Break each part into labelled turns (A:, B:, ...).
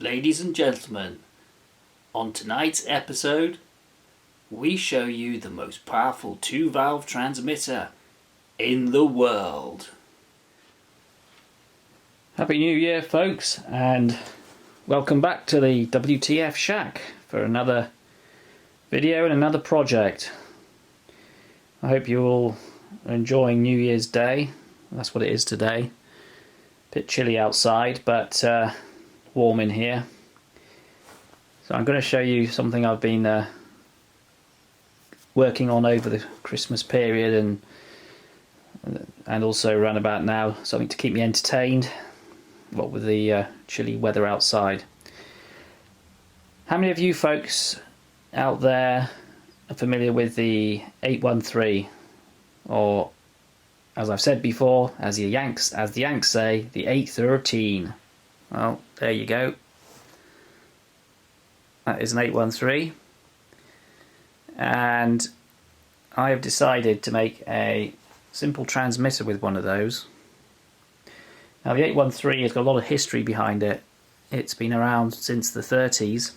A: Ladies and gentlemen, on tonight's episode, we show you the most powerful 2-valve transmitter in the world. Happy New Year, folks, and welcome back to the WTF Shack for another video and another project. I hope you all are enjoying New Year's Day. That's what it is today. A bit chilly outside, but warm in here. So I'm going to show you something I've been working on over the Christmas period and also around about now, something to keep me entertained, what with the chilly weather outside. How many of you folks out there are familiar with the 813, or as I've said before, as the Yanks say, the 813? Well, there you go. That is an 813, and I have decided to make a simple transmitter with one of those. Now the 813 has got a lot of history behind it. It's been around since the 30s,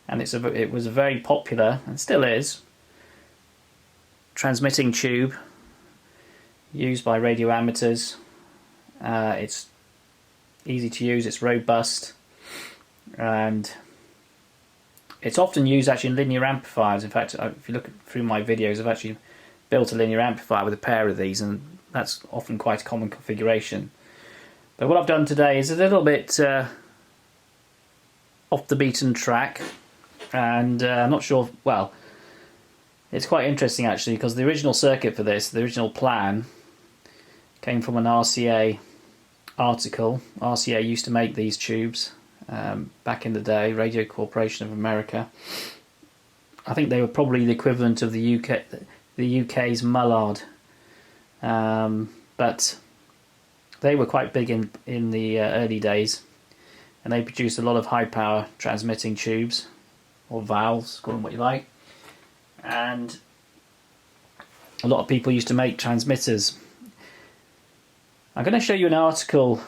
A: and it was a very popular, and still is, transmitting tube used by radio amateurs. It's easy to use, it's robust, and it's often used actually in linear amplifiers. In fact, if you look through my videos, I've actually built a linear amplifier with a pair of these, and that's often quite a common configuration. But what I've done today is a little bit off the beaten track, and I'm not sure, well, it's quite interesting actually, because the original circuit for this, the original plan, came from an RCA article. RCA used to make these tubes back in the day, Radio Corporation of America. I think they were probably the equivalent of the UK's Mullard, but they were quite big in the early days, and they produced a lot of high power transmitting tubes, or valves, call them what you like, and a lot of people used to make transmitters. I'm going to show you an article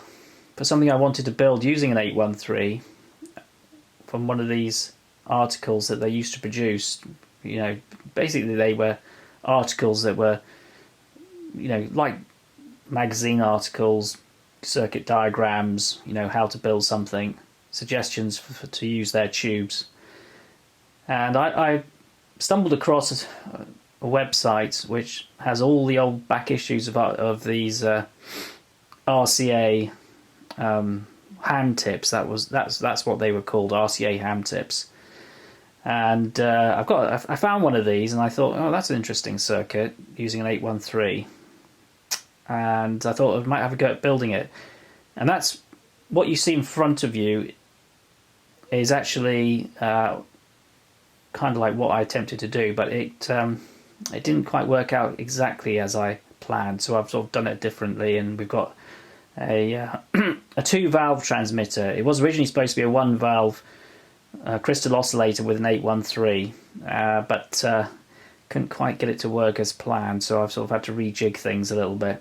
A: for something I wanted to build using an 813 from one of these articles that they used to produce. You know, basically they were articles that were, you know, like magazine articles, circuit diagrams, you know, how to build something, suggestions to use their tubes. And I stumbled across a website which has all the old back issues of these RCA ham tips. That's what they were called, RCA ham tips. And I found one of these, and I thought, oh, that's an interesting circuit using an 813. And I thought I might have a go at building it. And that's what you see in front of you is actually kind of like what I attempted to do, but it didn't quite work out exactly as I planned. So I've sort of done it differently, and we've got a a 2-valve transmitter. It was originally supposed to be a 1-valve crystal oscillator with an 813, but couldn't quite get it to work as planned, so I've sort of had to rejig things a little bit.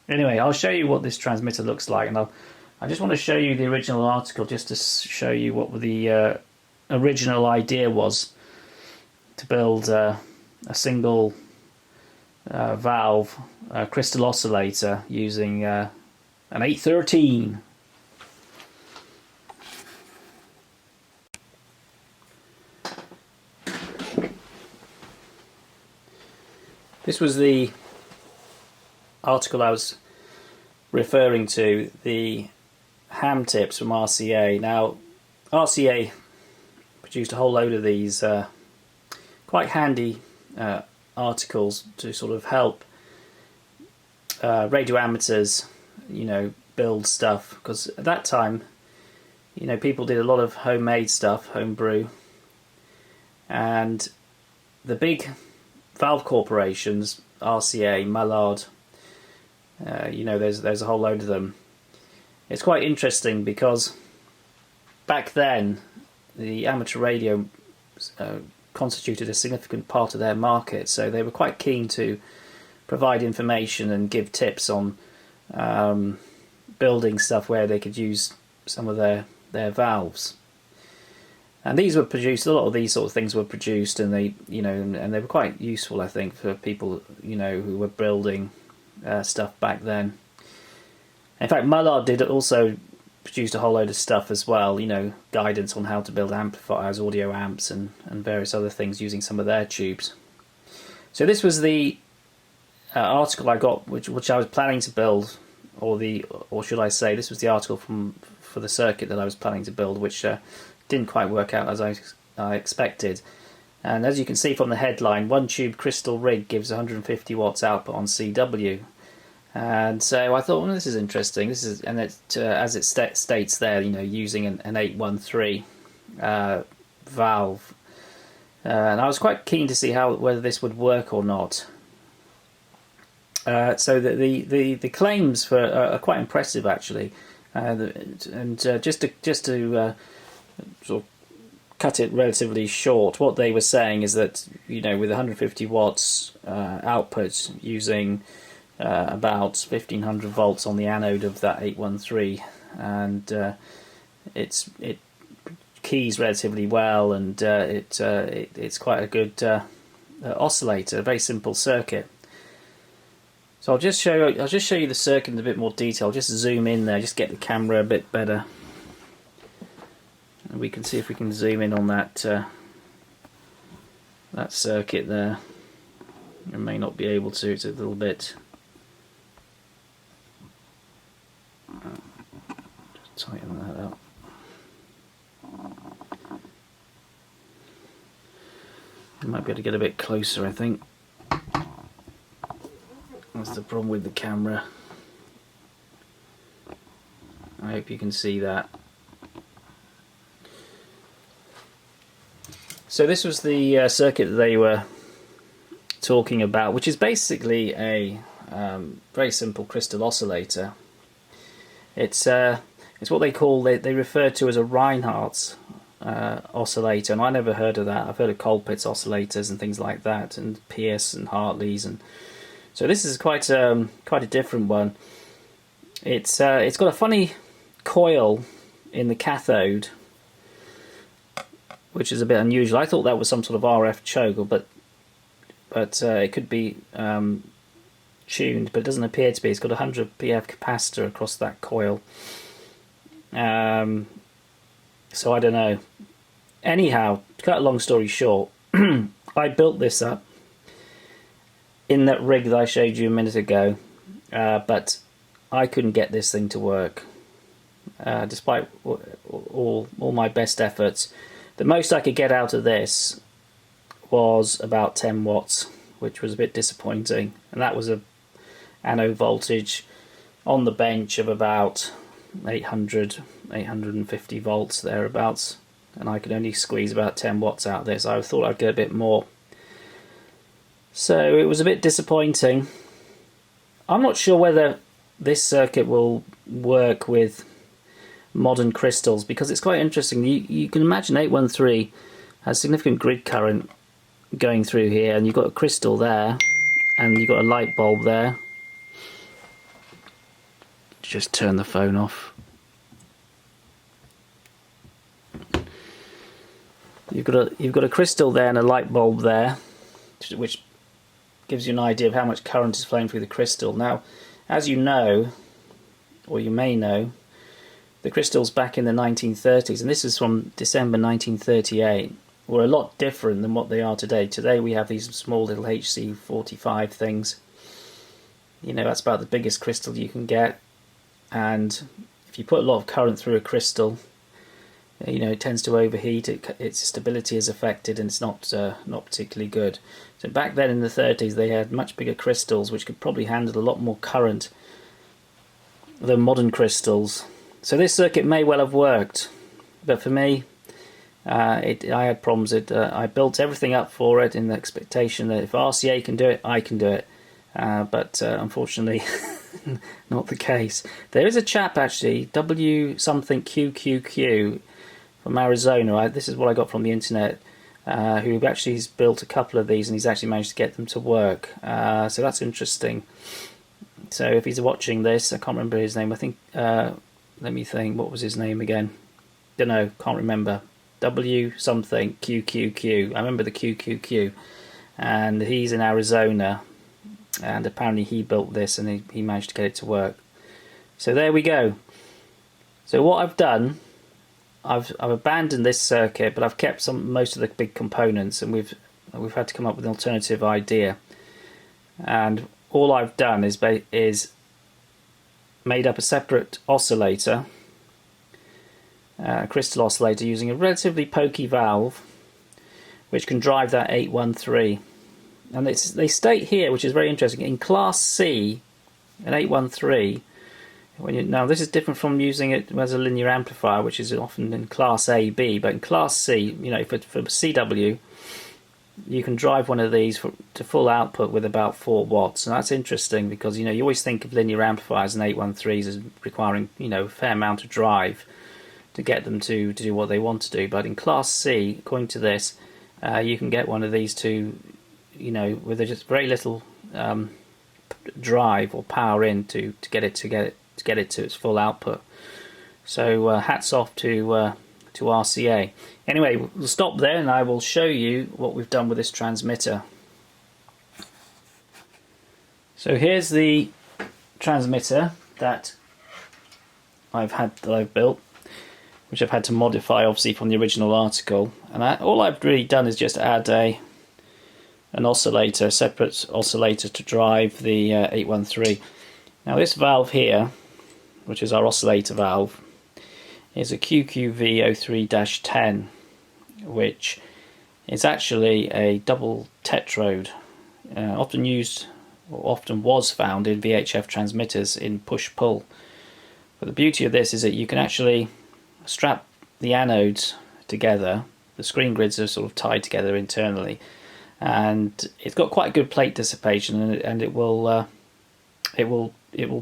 A: Anyway, I'll show you what this transmitter looks like, and I just want to show you the original article just to show you what the original idea was, to build a single valve crystal oscillator using an 813. This was the article I was referring to, the ham tips from RCA. Now, RCA produced a whole load of these quite handy articles to sort of help radio amateurs, you know, build stuff, because at that time, you know, people did a lot of homemade stuff, homebrew, and the big valve corporations, RCA, Mullard, you know, there's a whole load of them. It's quite interesting because back then the amateur radio constituted a significant part of their market, so they were quite keen to provide information and give tips on building stuff where they could use some of their their valves. And these were produced. A lot of these sort of things were produced, and they, and they were quite useful, I think, for people, who were building stuff back then. In fact, Mullard did also produced a whole load of stuff as well. Guidance on how to build amplifiers, audio amps, and various other things using some of their tubes. So this was the article I got, which I was planning to build, or should I say, this was the article for the circuit that I was planning to build, which didn't quite work out as I expected. And as you can see from the headline, one tube crystal rig gives 150 watts output on CW. And so I thought, well, this is interesting. As it states there, using an 813 valve. And I was quite keen to see whether this would work or not. So the claims are quite impressive, actually. Just to sort of cut it relatively short, what they were saying is that, with 150 watts output using about 1500 volts on the anode of that 813, and it keys relatively well, and it's quite a good oscillator, a very simple circuit. So I'll just show you the circuit in a bit more detail. Just zoom in there, just get the camera a bit better. And we can see if we can zoom in on that circuit there. I may not be able to, it's a little bit... Just tighten that up. I might be able to get a bit closer, I think. That's the problem with the camera. I hope you can see that. So this was the circuit that they were talking about, which is basically a very simple crystal oscillator. It's what they refer to as a Reinhardt's oscillator, and I never heard of that. I've heard of Colpitts oscillators and things like that, and Pierce and Hartley's, and so this is quite a different one. It's got a funny coil in the cathode, which is a bit unusual. I thought that was some sort of RF choke, but it could be tuned, but it doesn't appear to be. It's got a 100 PF capacitor across that coil. So I don't know. Anyhow, to cut a long story short, I built this up in that rig that I showed you a minute ago, but I couldn't get this thing to work, despite all my best efforts. The most I could get out of this was about 10 watts, which was a bit disappointing, and that was a anode voltage on the bench of about 850 volts thereabouts, and I could only squeeze about 10 watts out of this. I thought I'd get a bit more, so it was a bit disappointing. I'm not sure whether this circuit will work with modern crystals, because it's quite interesting. You can imagine 813 has significant grid current going through here, and you've got a crystal there, and you've got a light bulb there. Just turn the phone off. You've got a crystal there and a light bulb there, which gives you an idea of how much current is flowing through the crystal. Now, as you know, or you may know, the crystals back in the 1930s, and this is from December 1938, were a lot different than what they are today. Today we have these small little HC45 things. That's about the biggest crystal you can get, and if you put a lot of current through a crystal, it tends to overheat. Its stability is affected, and it's not particularly good. So back then in the 30s, they had much bigger crystals, which could probably handle a lot more current than modern crystals. So this circuit may well have worked, but for me, I had problems. I built everything up for it in the expectation that if RCA can do it, I can do it. But unfortunately, not the case. There is a chap, actually, W something QQQ, from Arizona. This is what I got from the internet, who actually has built a couple of these, and he's actually managed to get them to work. So that's interesting. So if he's watching this, I can't remember his name. I think, let me think, what was his name again? don't know, can't remember, W something, QQQ. I remember the QQQ. And he's in Arizona, and apparently he built this and he managed to get it to work. So there we go. So what I've done, I've abandoned this circuit, but I've kept most of the big components, and we've had to come up with an alternative idea. And all I've done is made up a separate oscillator, a crystal oscillator, using a relatively pokey valve which can drive that 813. And they state here, which is very interesting, in Class C, an 813, now this is different from using it as a linear amplifier, which is often in Class A, B, but in Class C, you know, for CW, you can drive one of these to full output with about 4 watts. And that's interesting because, you know, you always think of linear amplifiers and 813s as requiring, you know, a fair amount of drive to get them to do what they want to do. But in Class C, according to this, you can get one of these to, you know, with just very little drive or power in to get it to its full output. So hats off to RCA. Anyway, we'll stop there and I will show you what we've done with this transmitter. So here's the transmitter that I've built, which I've had to modify obviously from the original article, and all I've really done is just add an oscillator, a separate oscillator to drive the 813. Now this valve here, which is our oscillator valve, is a QQV03-10, which is actually a double tetrode, often used or often was found in VHF transmitters in push-pull. But the beauty of this is that you can actually strap the anodes together. The screen grids are sort of tied together internally, and it's got quite good plate dissipation, and it will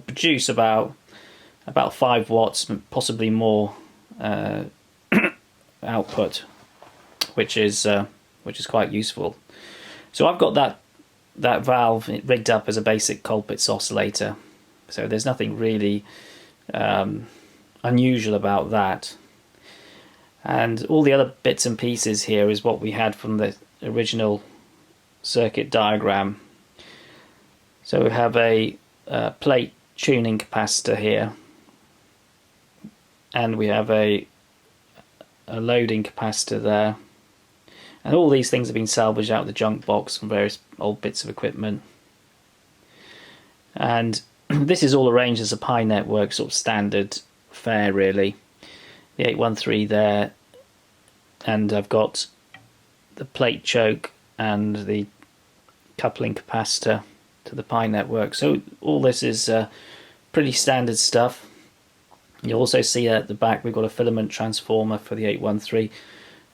A: produce about 5 watts, possibly more output, which is quite useful. So I've got that valve rigged up as a basic Colpitts oscillator, so there's nothing really unusual about that. And all the other bits and pieces here is what we had from the original circuit diagram. So we have a plate tuning capacitor here, and we have a loading capacitor there, and all these things have been salvaged out of the junk box from various old bits of equipment. And this is all arranged as a Pi network, sort of standard fare really. The 813 there, and I've got the plate choke and the coupling capacitor to the Pi network. So all this is pretty standard stuff. You'll also see at the back we've got a filament transformer for the 813,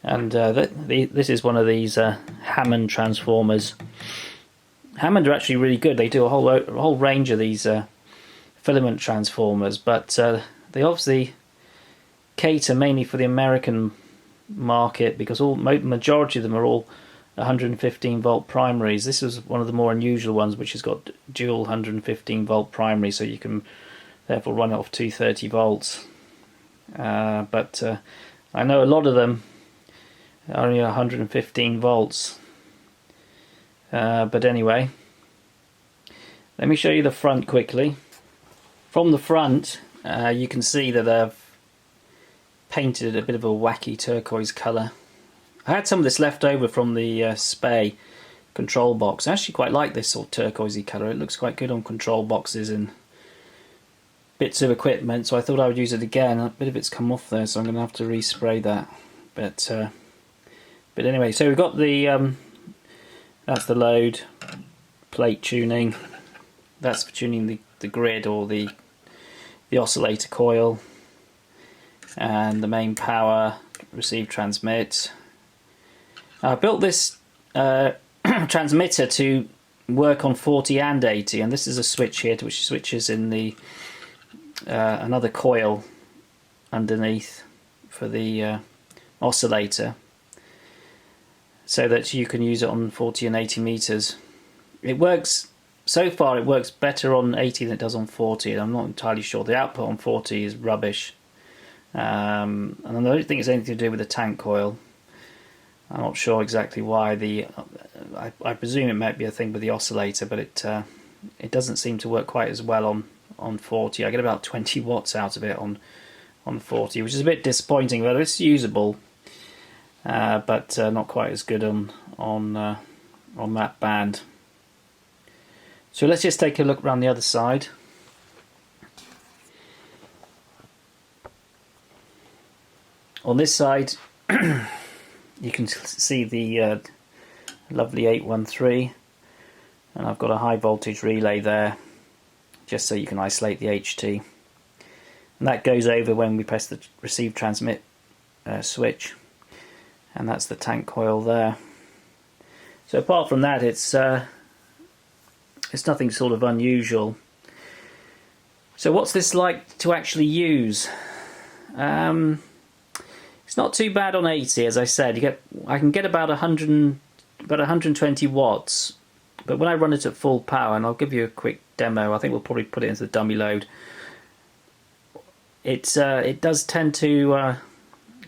A: and this is one of these Hammond transformers. Hammond are actually really good. They do a whole range of these filament transformers, but they obviously cater mainly for the American market because majority of them are all 115 volt primaries. This is one of the more unusual ones, which has got dual 115 volt primary, so you can therefore run it off 230 volts. But I know a lot of them are only 115 volts. But anyway, let me show you the front quickly. From the front, you can see that I've painted a bit of a wacky turquoise colour. I had some of this left over from the Spey control box. I actually quite like this sort of turquoisey colour. It looks quite good on control boxes and bits of equipment, so I thought I would use it again. A bit of it's come off there, so I'm going to have to respray that. But anyway, so we've got the that's the load, plate tuning. That's for tuning the grid or the oscillator coil, and the main power, receive, transmit. I built this transmitter to work on 40 and 80, and this is a switch here which switches in the another coil underneath for the oscillator, so that you can use it on 40 and 80 meters. It works, so far it works better on 80 than it does on 40, and I'm not entirely sure. The output on 40 is rubbish. and I don't think it's anything to do with the tank coil. I'm not sure exactly why. I presume it might be a thing with the oscillator, but it doesn't seem to work quite as well on 40. I get about 20 watts out of it on 40, which is a bit disappointing, but it's usable, but not quite as good on that band. So let's just take a look around the other side. On this side, you can see the lovely 813, and I've got a high voltage relay there, just so you can isolate the HT. And that goes over when we press the receive transmit switch, and that's the tank coil there. So apart from that, it's nothing sort of unusual. So what's this like to actually use? It's not too bad on 80, as I said. I can get about 120 watts, but when I run it at full power, and I'll give you a quick demo. I think we'll probably put it into the dummy load. It does tend to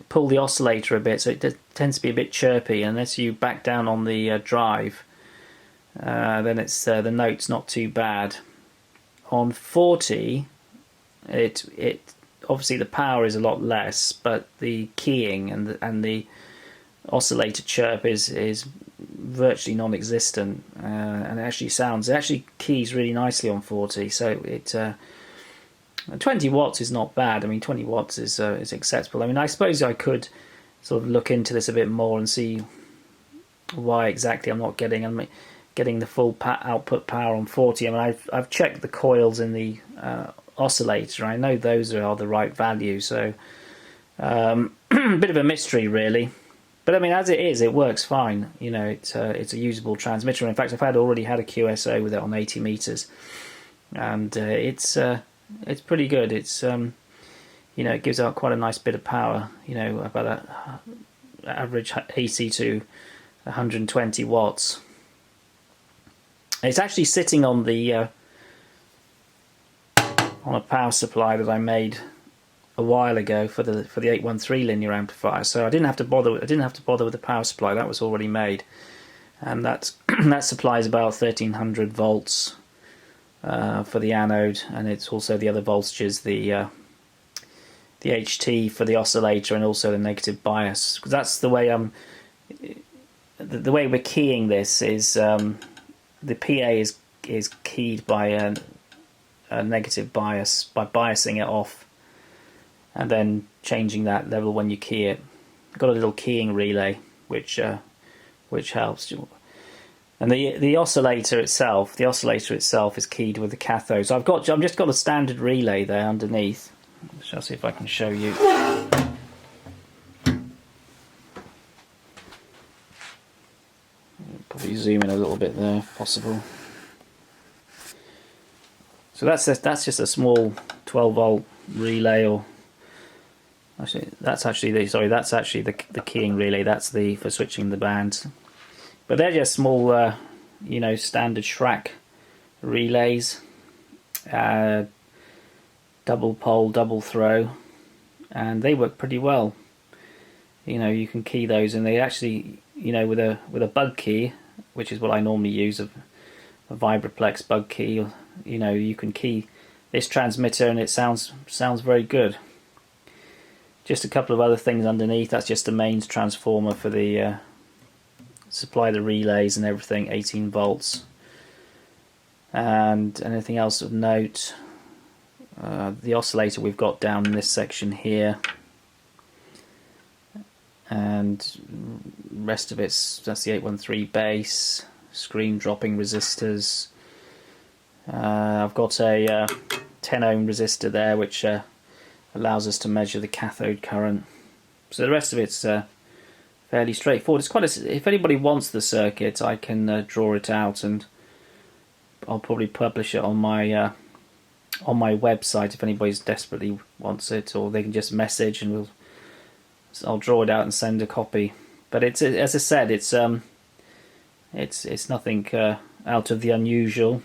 A: pull the oscillator a bit, so it tends to be a bit chirpy. Unless you back down on the drive, then it's the note's not too bad. On 40, it obviously the power is a lot less, but the keying and the oscillator chirp is virtually non-existent, and it actually keys really nicely on 40. So 20 watts is not bad. I mean, 20 watts is acceptable. I mean, I suppose I could sort of look into this a bit more and see why exactly I'm not getting the full output power on 40. I mean, I've checked the coils in the oscillator. I know those are the right value, so a bit of a mystery really. But I mean, as it is, it works fine. You know, it's a usable transmitter. In fact, I've already had a QSO with it on 80 meters, and it's pretty good. It's you know, it gives out quite a nice bit of power. You know, about an average 80 to 120 watts. It's actually sitting on the on a power supply that I made a while ago for the 813 linear amplifier, so I didn't have to bother with the power supply. That was already made, and that supplies about 1300 volts for the anode, and it's also the other voltages, the HT for the oscillator, and also the negative bias. Because that's the way the way we're keying this is the PA is keyed by a negative bias by biasing it off, and then changing that level when you key it. Got a little keying relay which helps. And the oscillator itself is keyed with the cathode. So I've just got a standard relay there underneath. I'll see if I can show you. Probably zoom in a little bit there, if possible. So that's just a small 12-volt relay, or actually that's actually the keying relay. That's for switching the bands. But they're just small, you know, standard Schrack relays, double pole, double throw, and they work pretty well. You know, you can key those, and they actually, you know, with a bug key, which is what I normally use, a Vibraplex bug key. You know, you can key this transmitter, and it sounds very good. Just a couple of other things underneath. That's just the mains transformer for the supply the relays and everything, 18 volts. And anything else of note? The oscillator we've got down in this section here, and rest of that's the 813 base, screen dropping resistors. I've got a 10 ohm resistor there, which allows us to measure the cathode current. So the rest of it's fairly straightforward. It's if anybody wants the circuit, I can draw it out, and I'll probably publish it on my website if anybody desperately wants it, or they can just message and I'll draw it out and send a copy. But it's, as I said, it's nothing out of the unusual.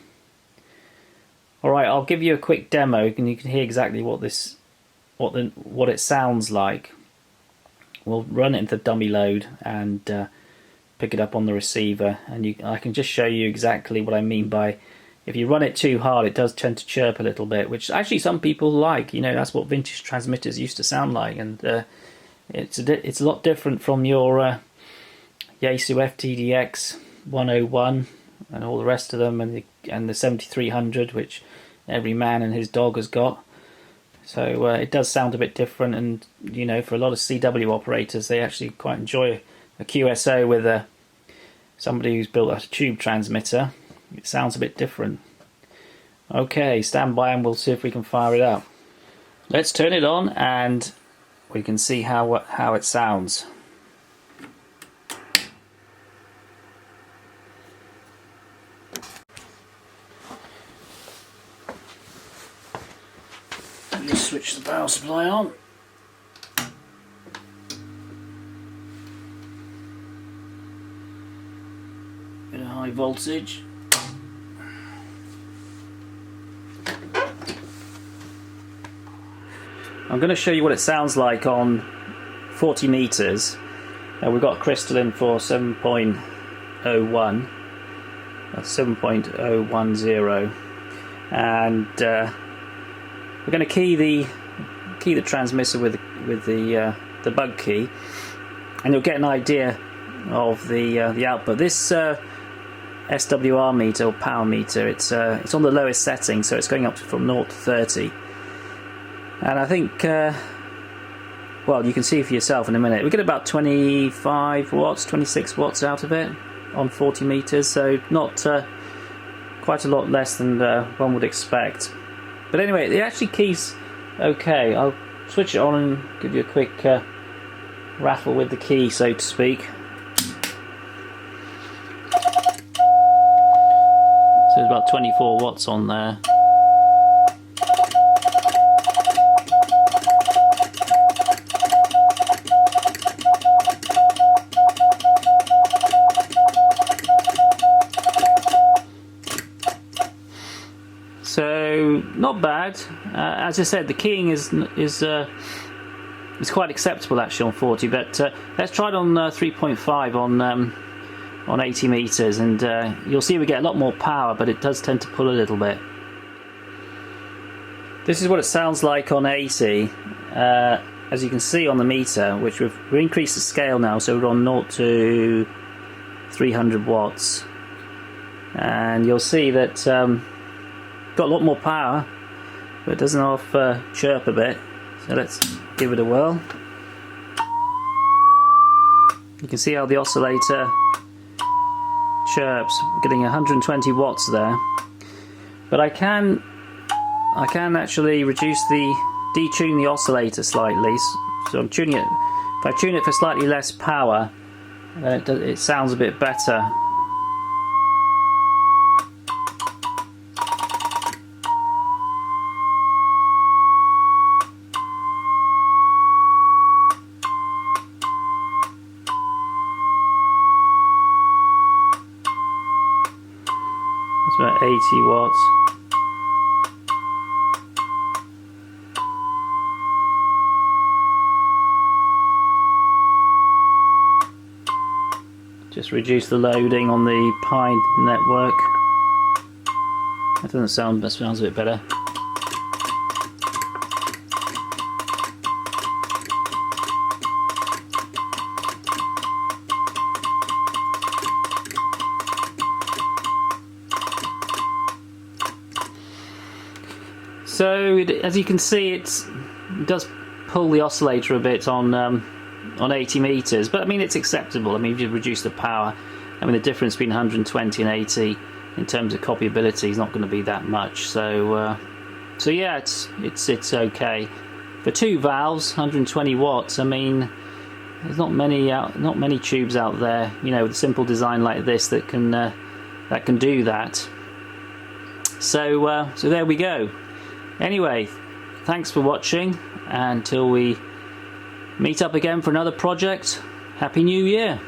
A: Alright, I'll give you a quick demo, and you can hear exactly what this what it sounds like. We'll run it into the dummy load and pick it up on the receiver, and I can just show you exactly what I mean by, if you run it too hard, it does tend to chirp a little bit, which actually some people like. You know, that's what vintage transmitters used to sound like, and it's a lot different from your Yaesu FTDX 101 and all the rest of them, and the 7300, which every man and his dog has got. So it does sound a bit different, and you know, for a lot of CW operators, they actually quite enjoy a QSO with somebody who's built a tube transmitter. It sounds a bit different. Okay, stand by and we'll see if we can fire it up. Let's turn it on and we can see how it sounds. Just switch the power supply on. Bit of high voltage. I'm going to show you what it sounds like on 40 meters. We've got a crystalline for 7.01, 7.010, and we're going to key the transmitter with the bug key, and you'll get an idea of the output. This SWR meter or power meter, it's on the lowest setting, so it's going up from 0 to 30. And I think, well, you can see for yourself in a minute. We get about 25 watts, 26 watts out of it on 40 meters, so not quite a lot less than one would expect. But anyway, it actually keys okay. I'll switch it on and give you a quick rattle with the key, so to speak. So there's about 24 watts on there. So not bad. As I said, the keying is quite acceptable actually on 40. But let's try it on 3.5 on 80 meters, and you'll see we get a lot more power, but it does tend to pull a little bit. This is what it sounds like on 80. As you can see on the meter, which we've increased the scale now, so we're on 0 to 300 watts, and you'll see that. Got a lot more power, but it doesn't half chirp a bit. So let's give it a whirl. You can see how the oscillator chirps. We're getting 120 watts there. But I can actually detune the oscillator slightly. So I'm tuning it. If I tune it for slightly less power, it sounds a bit better. It's about 80 watts. Just reduce the loading on the Pi network. That doesn't sound, that sounds a bit better. So as you can see, it does pull the oscillator a bit on 80 meters, but I mean it's acceptable. I mean, if you reduce the power, I mean the difference between 120 and 80 in terms of copyability is not going to be that much. So so yeah, it's okay for two valves, 120 watts. I mean, there's not many tubes out there, you know, with a simple design like this that can do that. So so there we go. Anyway, thanks for watching. Until we meet up again for another project, Happy New Year!